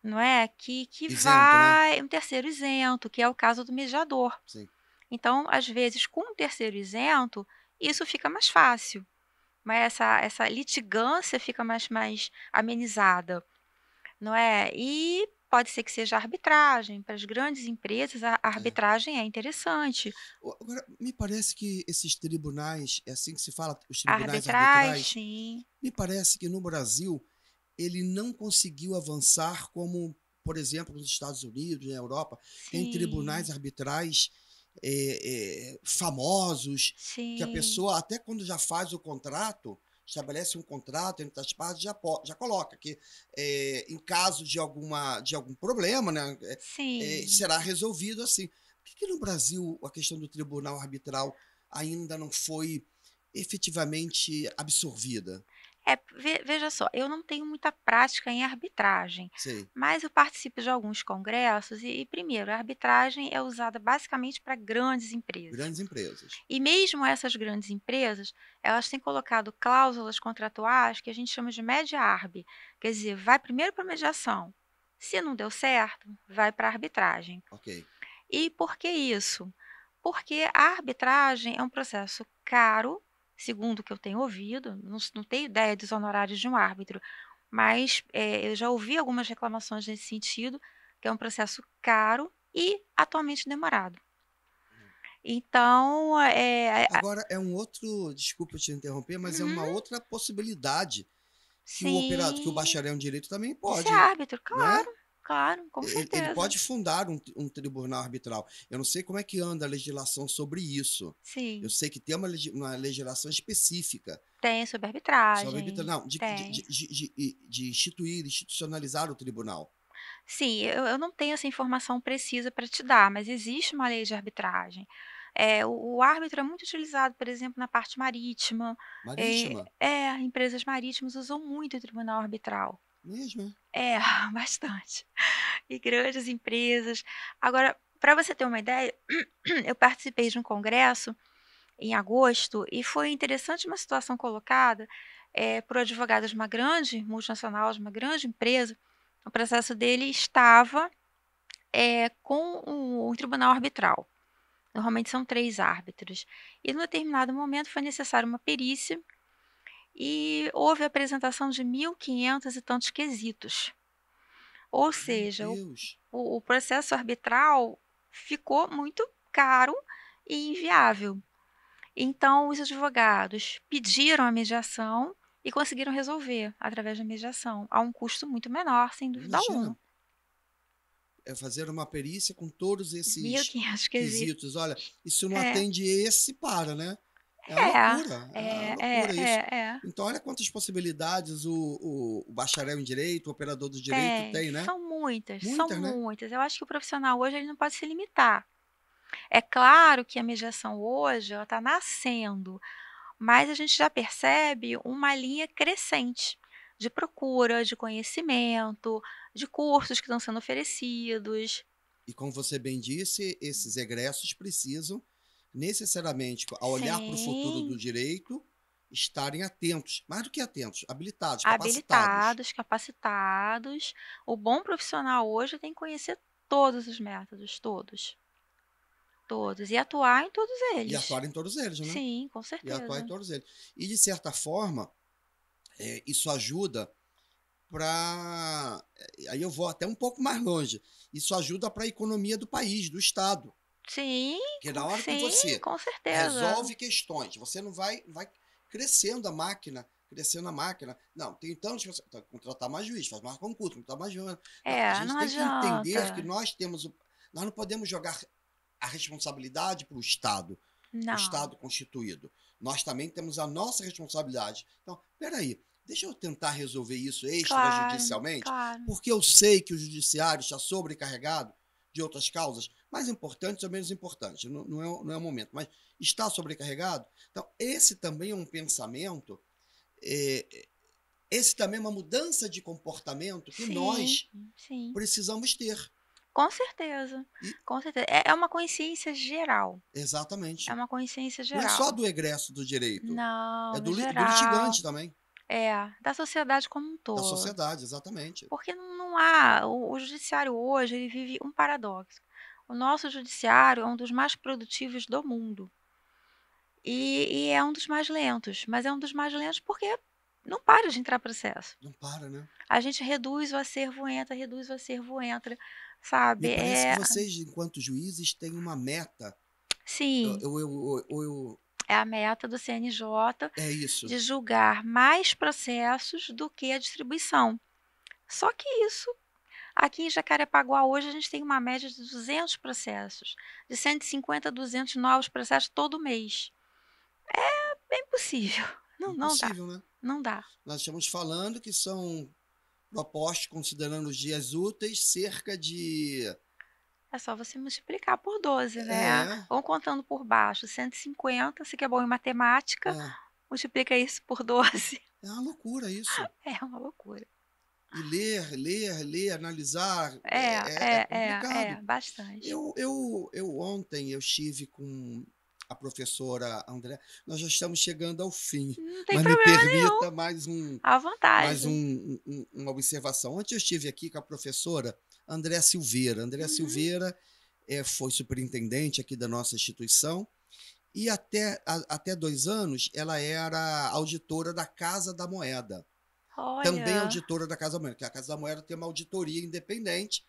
S2: não é? Que
S1: Isento, né?
S2: vai, um terceiro isento, que é o caso do mediador.
S1: Sim.
S2: Então, às vezes, com um terceiro isento, isso fica mais fácil, mas essa litigância fica mais amenizada, não é? E pode ser que seja arbitragem. Para as grandes empresas, a
S1: É.
S2: arbitragem é interessante.
S1: Agora, me parece que esses tribunais, é assim que se fala, os
S2: A
S1: tribunais
S2: arbitragem,
S1: arbitrais,
S2: sim,
S1: me parece que no Brasil ele não conseguiu avançar como, por exemplo, nos Estados Unidos, na Europa, tem tribunais
S2: sim,
S1: arbitrais famosos, que a
S2: sim,
S1: pessoa, até quando já faz o contrato, estabelece um contrato entre as partes, já coloca que em caso de algum problema, né,
S2: sim.
S1: será resolvido assim. Por que no Brasil a questão do tribunal arbitral ainda não foi efetivamente absorvida?
S2: Veja só, eu não tenho muita prática em arbitragem,
S1: Sei.
S2: mas eu participo de alguns congressos e primeiro, a arbitragem é usada basicamente para grandes empresas.
S1: Grandes empresas.
S2: E mesmo essas grandes empresas, elas têm colocado cláusulas contratuais que a gente chama de média-arb, quer dizer, vai primeiro para a mediação. Se não deu certo, vai para a arbitragem.
S1: Ok.
S2: E por que isso? Porque a arbitragem é um processo caro, segundo o que eu tenho ouvido, não tenho ideia dos honorários de um árbitro, mas eu já ouvi algumas reclamações nesse sentido, que é um processo caro e atualmente demorado. Então,
S1: Agora é um outro, desculpa te interromper, mas é uma
S2: uhum,
S1: outra possibilidade que o operador, que o
S2: sim,
S1: bacharel em direito também
S2: de ser
S1: pode,
S2: árbitro,
S1: não é?
S2: claro, claro, com
S1: Ele
S2: certeza.
S1: pode fundar um tribunal arbitral. Eu não sei como é que anda a legislação sobre isso. Eu
S2: Sim,
S1: sei que tem uma legislação específica
S2: tem sobre
S1: sobre arbitral,
S2: arbitragem,
S1: não,
S2: tem.
S1: de instituir, institucionalizar o tribunal.
S2: Sim, eu não tenho essa informação precisa para te dar, mas existe uma lei de arbitragem. O árbitro é muito utilizado, por exemplo, na parte marítima,
S1: Marítima,
S2: empresas marítimas usam muito o tribunal arbitral.
S1: mesmo,
S2: É, bastante. E grandes empresas. Agora, para você ter uma ideia, eu participei de um congresso em agosto e foi interessante uma situação colocada, por um advogado de uma grande multinacional, de uma grande empresa. O processo dele estava com o tribunal arbitral. Normalmente são 3 árbitros. E num determinado momento foi necessária uma perícia, e houve apresentação de 1.500 e tantos quesitos. Ou
S1: Meu
S2: seja,
S1: Deus.
S2: o processo arbitral ficou muito caro e inviável. Então, os advogados pediram a mediação e conseguiram resolver através da mediação, a um custo muito menor, sem dúvida alguma.
S1: Imagina, fazer uma perícia com todos esses
S2: 1.500 quesitos.
S1: quesitos. Olha, isso não
S2: É,
S1: atende esse para, né? É uma loucura isso.
S2: é.
S1: Então, olha quantas possibilidades o bacharel em direito, o operador do direito tem, né?
S2: São muitas, são
S1: Muitas, né?
S2: muitas. Eu acho que o profissional hoje ele não pode se limitar. É claro que a mediação hoje ela está nascendo, mas a gente já percebe uma linha crescente de procura, de conhecimento, de cursos que estão sendo oferecidos.
S1: E como você bem disse, esses egressos precisam necessariamente, ao olhar para o futuro do
S2: Sim,
S1: direito, estarem atentos, mais do que atentos, habilitados, capacitados.
S2: habilitados, capacitados. O bom profissional hoje tem que conhecer todos os métodos, todos, todos, e atuar em todos
S1: E
S2: eles.
S1: atuar em todos eles, né?
S2: Sim, com
S1: E atuar em
S2: certeza.
S1: todos eles. E, de certa forma, isso ajuda para. Aí eu vou até um pouco mais longe. Isso ajuda para a economia do país, do Estado.
S2: Sim,
S1: Porque na hora que
S2: sim,
S1: você
S2: com certeza.
S1: resolve questões, você não vai crescendo a máquina, crescendo a máquina. Não, tem tantos que você tem que contratar mais juiz, faz mais concurso, contratar mais juiz. Não, a
S2: É,
S1: gente
S2: não
S1: tem que entender que
S2: adianta.
S1: nós não podemos jogar a responsabilidade para o
S2: Não,
S1: Estado constituído. Nós também temos a nossa responsabilidade. Então, peraí, deixa eu tentar resolver isso
S2: claro,
S1: extrajudicialmente,
S2: claro.
S1: porque eu sei que o judiciário está sobrecarregado de outras causas, mais importantes ou menos importantes, não é o momento, mas está sobrecarregado. Então, esse também é um pensamento, é, esse também é uma mudança de comportamento que
S2: Sim,
S1: nós
S2: sim.
S1: precisamos ter.
S2: Com certeza,
S1: E,
S2: com certeza. É uma consciência geral, é
S1: exatamente.
S2: uma consciência
S1: Não é só
S2: geral.
S1: do egresso do direito,
S2: Não,
S1: é
S2: no
S1: do
S2: geral.
S1: litigante também,
S2: É, da sociedade como um
S1: da
S2: todo.
S1: sociedade, exatamente.
S2: Porque não há o judiciário hoje, ele vive um paradoxo. O nosso judiciário é um dos mais produtivos do mundo. E é um dos mais lentos, mas é um dos mais lentos porque não para de entrar processo.
S1: Não para, né?
S2: A gente reduz o acervo entra, sabe?
S1: Me parece que vocês, enquanto juízes, têm uma meta.
S2: Sim, é a meta do CNJ
S1: É isso.
S2: de julgar mais processos do que a distribuição. Só que isso, aqui em Jacarepaguá hoje a gente tem uma média de 200 processos, de 150 a 200 novos processos todo mês. É impossível, não dá,
S1: Impossível, né?
S2: não dá.
S1: Nós estamos falando que são propostos, considerando os dias úteis, cerca de.
S2: É só você multiplicar por 12, né?
S1: É,
S2: Ou contando por baixo, 150, você que é bom em matemática,
S1: é,
S2: multiplica isso por 12.
S1: é uma loucura isso.
S2: É uma loucura.
S1: E ler, analisar, é complicado.
S2: Bastante.
S1: Eu ontem eu estive com a professora André, nós já estamos chegando ao fim,
S2: Não tem
S1: mas me
S2: problema nenhum,
S1: permita
S2: à
S1: mais
S2: vontade.
S1: uma observação. Ontem eu estive aqui com a professora André Silveira. André
S2: Uhum.
S1: Silveira foi superintendente aqui da nossa instituição e até 2 anos ela era auditora da Casa da Moeda. Também
S2: Olha,
S1: auditora da Casa da Moeda, porque a Casa da Moeda tem uma auditoria independente.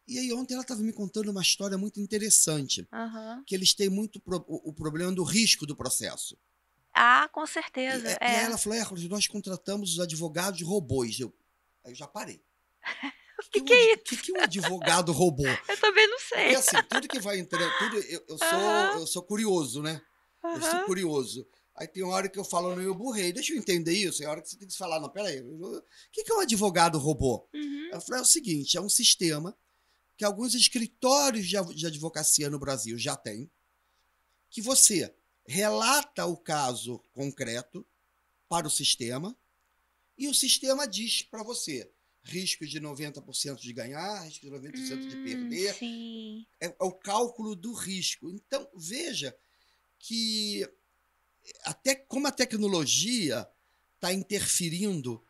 S1: E aí ontem ela estava me contando uma história muito interessante,
S2: aham.
S1: que eles têm muito o problema do risco do processo.
S2: Ah, com
S1: E,
S2: certeza,
S1: e aí
S2: é.
S1: ela falou, Hércules, nós contratamos os advogados robôs. Aí eu já parei.
S2: O que que é isso?
S1: Que um advogado robô?
S2: Eu também não
S1: Porque
S2: sei.
S1: assim, tudo que vai entrando,
S2: Aham,
S1: eu sou curioso, né? Eu sou
S2: aham.
S1: curioso. Aí tem uma hora que eu falo, não, eu burrei, deixa eu entender isso. É a hora que você tem que falar, não, peraí, o que é um advogado robô?
S2: Uhum.
S1: Eu falei, é o seguinte, é um sistema que alguns escritórios de advocacia no Brasil já têm, que você relata o caso concreto para o sistema e o sistema diz para você risco de 90% de ganhar, risco de 90% de perder,
S2: Sim.
S1: é o cálculo do risco. Então, veja que até como a tecnologia está interferindo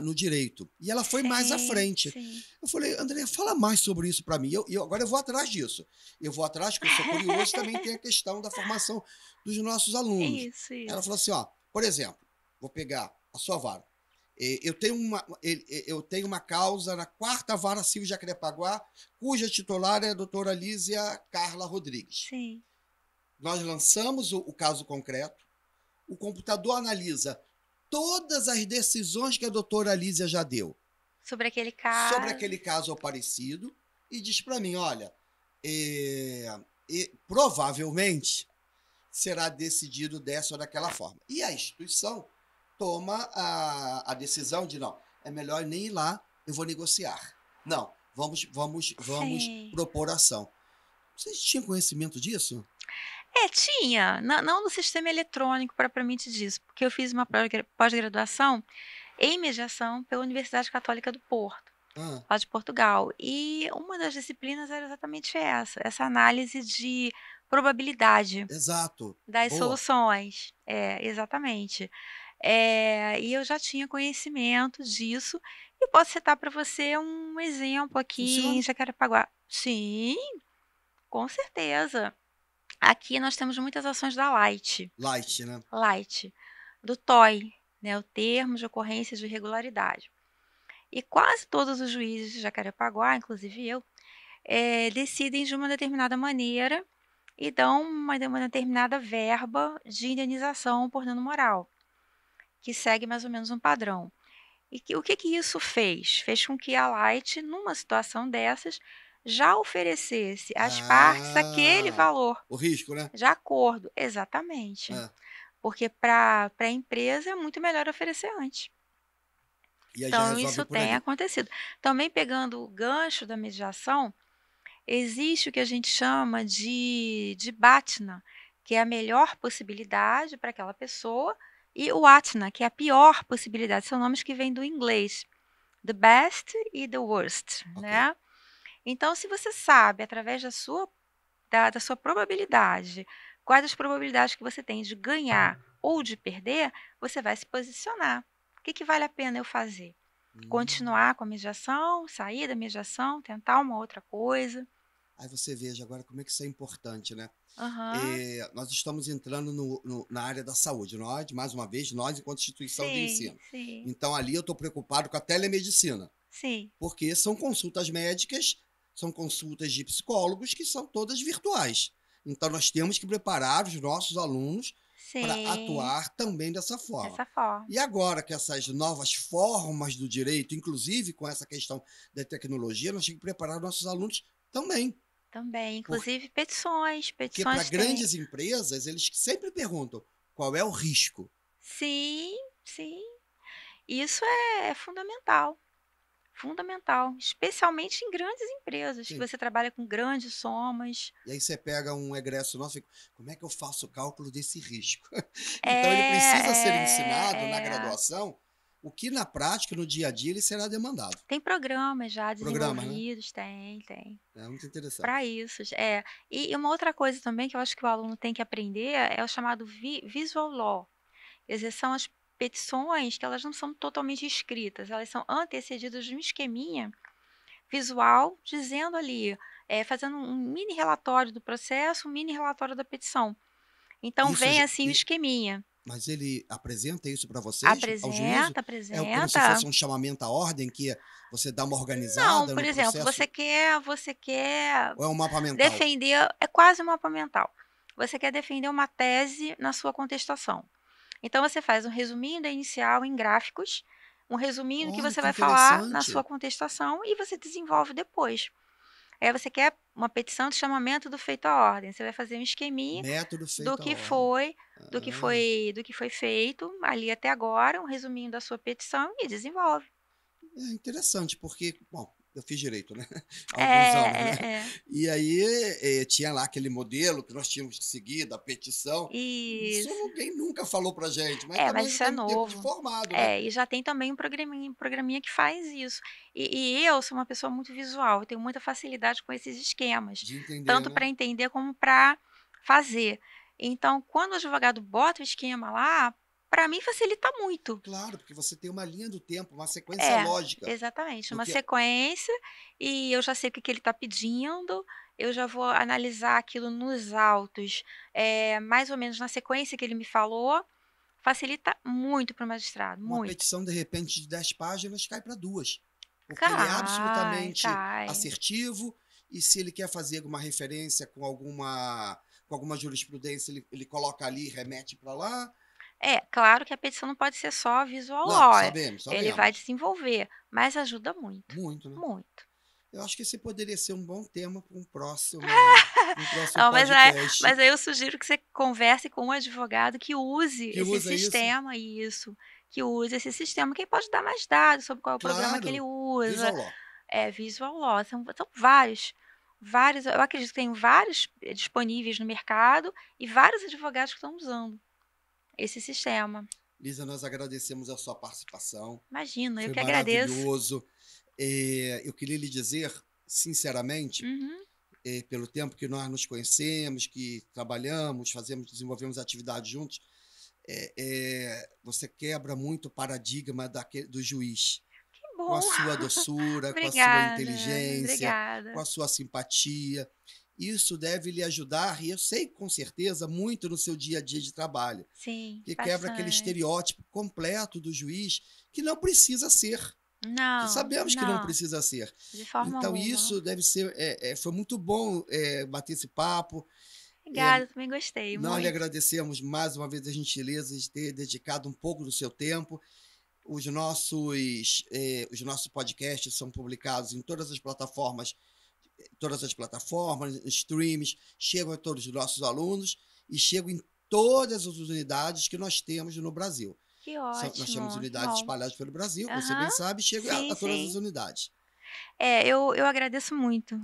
S1: no direito. E ela foi mais à
S2: Sim,
S1: frente.
S2: sim.
S1: Eu falei, André, fala mais sobre isso para mim. Agora eu vou atrás disso. Eu vou atrás, porque eu sou curioso, também tem a questão da formação dos nossos alunos.
S2: Isso,
S1: Ela falou
S2: isso.
S1: assim, ó, Por exemplo, vou pegar a sua vara. Eu tenho uma causa na 4ª Vara Civil de Jacarepaguá, cuja titular é a doutora Lísia Carla Rodrigues.
S2: Sim.
S1: Nós lançamos o caso concreto, o computador analisa todas as decisões que a doutora Lísia já deu
S2: Sobre aquele
S1: caso ou parecido e diz para mim, olha, provavelmente será decidido dessa ou daquela forma. E a instituição toma a decisão de, não, é melhor nem ir lá, eu vou negociar. Não, vamos
S2: Sim.
S1: propor ação. Vocês tinham conhecimento disso?
S2: Tinha. Não no sistema eletrônico propriamente disso, porque eu fiz uma pós-graduação em mediação pela Universidade Católica do Porto, lá de Portugal. E uma das disciplinas era exatamente essa análise de probabilidade.
S1: Exato.
S2: Das
S1: Boa.
S2: soluções. Exatamente. E eu já tinha conhecimento disso e posso citar para você um exemplo aqui em Jacarepaguá. Sim, com certeza. Aqui nós temos muitas ações da Light.
S1: Light, né?
S2: Light. Do TOI, né? O Termo de Ocorrência de Irregularidade. E quase todos os juízes de Jacarepaguá, inclusive eu, decidem de uma determinada maneira e dão uma determinada verba de indenização por dano moral, que segue mais ou menos um padrão. E o que isso fez? Fez com que a Light, numa situação dessas, já oferecesse às partes aquele valor.
S1: O risco, né?
S2: De acordo, exatamente. Porque para a empresa é muito melhor oferecer antes. Então, isso tem acontecido. Também pegando o gancho da mediação, existe o que a gente chama de BATNA, que é a melhor possibilidade para aquela pessoa, e o ATNA, que é a pior possibilidade. São nomes que vêm do inglês. The best e the worst, né? Então, se você sabe, através da sua probabilidade, quais as probabilidades que você tem de ganhar ou de perder, você vai se posicionar. O que vale a pena eu fazer? Continuar com a mediação, sair da mediação, tentar uma outra coisa?
S1: Aí você veja agora como é que isso é importante, né?
S2: Uhum.
S1: Nós estamos entrando na área da saúde, mais uma vez, nós enquanto instituição de ensino.
S2: Sim.
S1: Então, ali eu estou preocupado com a telemedicina.
S2: Sim.
S1: Porque são consultas médicas, são consultas de psicólogos que são todas virtuais. Então, nós temos que preparar os nossos alunos para atuar também dessa forma. E agora que essas novas formas do direito, inclusive com essa questão da tecnologia, nós temos que preparar nossos alunos também.
S2: Também, inclusive petições.
S1: Porque para grandes empresas, eles sempre perguntam qual é o risco.
S2: Sim. Isso é fundamental. Fundamental, especialmente em grandes empresas, que você trabalha com grandes somas.
S1: E aí você pega um egresso nosso e fica, como é que eu faço o cálculo desse risco? Então ele precisa ser ensinado na graduação, o que na prática, no dia a dia, ele será demandado.
S2: Tem programas já desenvolvidos, né? Tem.
S1: É muito interessante.
S2: Para isso. E uma outra coisa também que eu acho que o aluno tem que aprender é o chamado visual law. Quer dizer, são as petições que elas não são totalmente escritas, elas são antecedidas de um esqueminha visual, dizendo ali, fazendo um mini relatório do processo, um mini relatório da petição. Então, vem assim o esqueminha.
S1: Mas ele apresenta isso para vocês?
S2: Apresenta.
S1: É como se fosse um chamamento à ordem, que você dá uma organizada.
S2: Não, por exemplo,
S1: processo?
S2: Você quer
S1: Ou é um mapa mental?
S2: defender, é quase um mapa mental. Você quer defender uma tese na sua contestação. Então, você faz um resuminho da inicial em gráficos, um resuminho do que você vai falar na sua contestação e você desenvolve depois. Aí você quer uma petição de chamamento do feito à ordem. Você vai fazer um esqueminha do que foi feito ali até agora, um resuminho da sua petição e desenvolve.
S1: É interessante, porque, bom, eu fiz direito, né? Há alguns anos, né? E aí tinha lá aquele modelo que nós tínhamos que seguir, da petição. Isso ninguém nunca falou pra gente, mas também
S2: mas isso é novo.
S1: De formado, né?
S2: E já tem também um programinha que faz isso. E eu sou uma pessoa muito visual, eu tenho muita facilidade com esses esquemas.
S1: De entender,
S2: tanto para entender como para fazer. Então, quando o advogado bota o esquema lá, para mim facilita muito.
S1: Claro, porque você tem uma linha do tempo, uma sequência lógica.
S2: Exatamente, uma sequência, e eu já sei o que ele está pedindo, eu já vou analisar aquilo nos autos, mais ou menos na sequência que ele me falou, facilita muito para o magistrado,
S1: Uma
S2: muito.
S1: petição, de repente, de 10 páginas cai para 2. Porque ele é
S2: Cai,
S1: absolutamente
S2: cai.
S1: assertivo e se ele quer fazer alguma referência com alguma jurisprudência, ele coloca ali, remete para lá.
S2: É, claro que a petição não pode ser só visual
S1: Não,
S2: law,
S1: sabemos,
S2: ele vai
S1: sabemos.
S2: desenvolver, mas ajuda muito,
S1: Muito, né?
S2: muito.
S1: Eu acho que esse poderia ser um bom tema para um próximo
S2: Não,
S1: podcast
S2: mas aí eu sugiro que você converse com um advogado que use
S1: que
S2: esse
S1: usa isso.
S2: sistema, isso, que use esse sistema, que pode dar mais dados sobre qual é o programa que ele
S1: Claro,
S2: usa.
S1: visual law.
S2: É, visual law, são vários, eu acredito que tem vários disponíveis no mercado e vários advogados que estão usando esse sistema.
S1: Lisa, nós agradecemos a sua participação.
S2: Imagina, eu
S1: Foi
S2: que agradeço.
S1: maravilhoso. Eu queria lhe dizer, sinceramente,
S2: Uhum,
S1: pelo tempo que nós nos conhecemos, que trabalhamos, desenvolvemos atividades juntos, você quebra muito o paradigma do juiz.
S2: que
S1: Com a
S2: bom.
S1: sua doçura, com a sua
S2: Obrigada,
S1: inteligência, com
S2: obrigada.
S1: a sua simpatia. Isso deve lhe ajudar, e eu sei com certeza, muito no seu dia a dia de trabalho,
S2: Sim,
S1: que quebra aquele
S2: bastante.
S1: estereótipo completo do juiz, que não precisa ser, que
S2: Não,
S1: sabemos que não
S2: não,
S1: precisa ser.
S2: de forma
S1: Então,
S2: alguma.
S1: isso deve ser, foi muito bom bater esse papo. É,
S2: Obrigada, também gostei
S1: nós lhe
S2: muito.
S1: agradecemos mais uma vez a gentileza de ter dedicado um pouco do seu tempo. Os nossos podcasts são publicados em todas as plataformas, streams, chegam a todos os nossos alunos e chegam em todas as unidades que nós temos no Brasil.
S2: Que
S1: Nós temos
S2: ótimo, que
S1: unidades
S2: bom.
S1: espalhadas pelo Brasil, você bem
S2: Aham,
S1: sabe, chegam
S2: sim,
S1: a todas as
S2: sim.
S1: unidades.
S2: É, eu agradeço muito,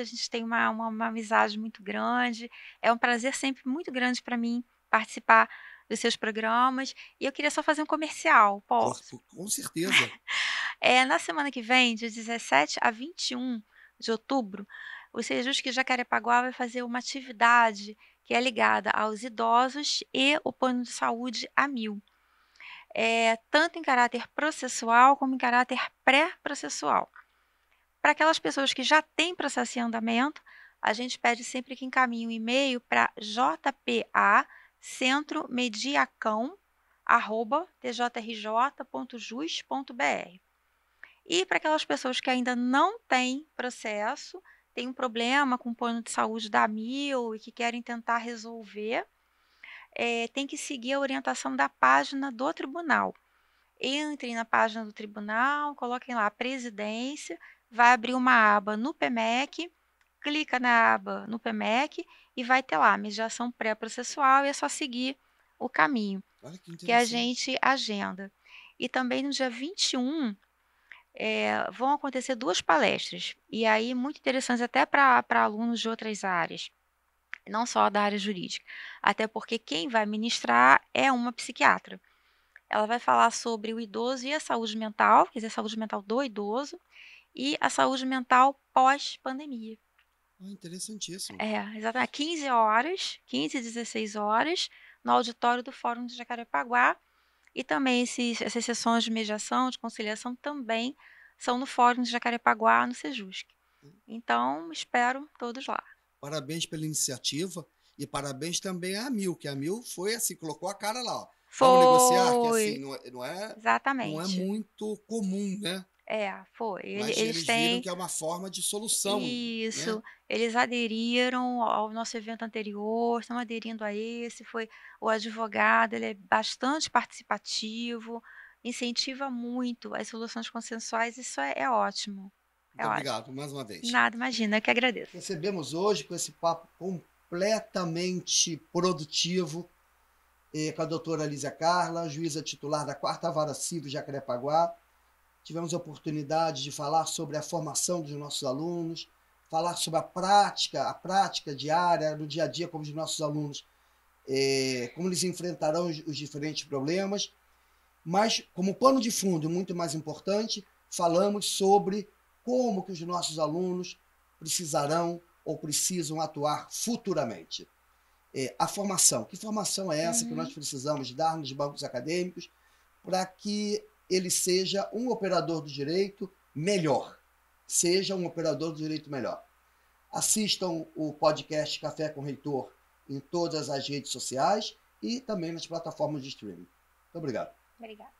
S2: a gente tem uma amizade muito grande, é um prazer sempre muito grande para mim participar dos seus programas, e eu queria só fazer um comercial, posso?
S1: Com certeza.
S2: Na semana que vem, de 17 a 21 de outubro, o Sejusc Jacarepaguá vai fazer uma atividade que é ligada aos idosos e o plano de saúde a 1000, tanto em caráter processual como em caráter pré-processual. Para aquelas pessoas que já têm processo em andamento, a gente pede sempre que encaminhe um e-mail para jpa centromediacão@tjrj.jus.br. E para aquelas pessoas que ainda não têm processo, têm um problema com o plano de saúde da 1000 e que querem tentar resolver, tem que seguir a orientação da página do tribunal. Entrem na página do tribunal, coloquem lá a presidência, vai abrir uma aba no PMEC, clica na aba no PMEC e vai ter lá mediação pré-processual e é só seguir o caminho
S1: Olha que
S2: que a
S1: interessante.
S2: gente agenda. E também no dia 21 vão acontecer 2 palestras, e aí muito interessantes até para alunos de outras áreas, não só da área jurídica, até porque quem vai ministrar é uma psiquiatra. Ela vai falar sobre o idoso e a saúde mental, quer dizer, a saúde mental do idoso, e a saúde mental pós-pandemia.
S1: Interessantíssimo.
S2: Exatamente, 15 horas, 15 e 16 horas, no auditório do Fórum de Jacarepaguá, e também essas sessões de mediação, de conciliação, também são no Fórum de Jacarepaguá, no Sejusc. Então, espero todos lá.
S1: Parabéns pela iniciativa e parabéns também à Mil, que a Mil foi assim, colocou a cara lá, ó. Vamos negociar, que assim,
S2: Foi,
S1: não é
S2: exatamente.
S1: muito comum, né?
S2: Foi.
S1: Mas
S2: Eles
S1: eles viram
S2: têm
S1: que é uma forma de solução, né?
S2: isso, eles aderiram ao nosso evento anterior, estão aderindo a esse, o advogado, ele é bastante participativo, incentiva muito as soluções consensuais, isso é ótimo,
S1: Muito
S2: é ótimo.
S1: obrigado mais uma vez.
S2: Nada, imagina, eu que agradeço.
S1: Recebemos hoje com esse papo completamente produtivo com a doutora Lísia Carla, juíza titular da 4ª Vara Civil de Jacarepaguá. Tivemos a oportunidade de falar sobre a formação dos nossos alunos, falar sobre a prática diária, no dia a dia, como os nossos alunos, como eles enfrentarão os diferentes problemas. Mas, como pano de fundo, muito mais importante, falamos sobre como que os nossos alunos precisarão ou precisam atuar futuramente. A formação. Que formação é essa que nós precisamos dar nos bancos acadêmicos para que ele seja um operador do direito melhor. Seja um operador do direito melhor. Assistam o podcast Café com Reitor em todas as redes sociais e também nas plataformas de streaming. Muito obrigado.
S2: Obrigada.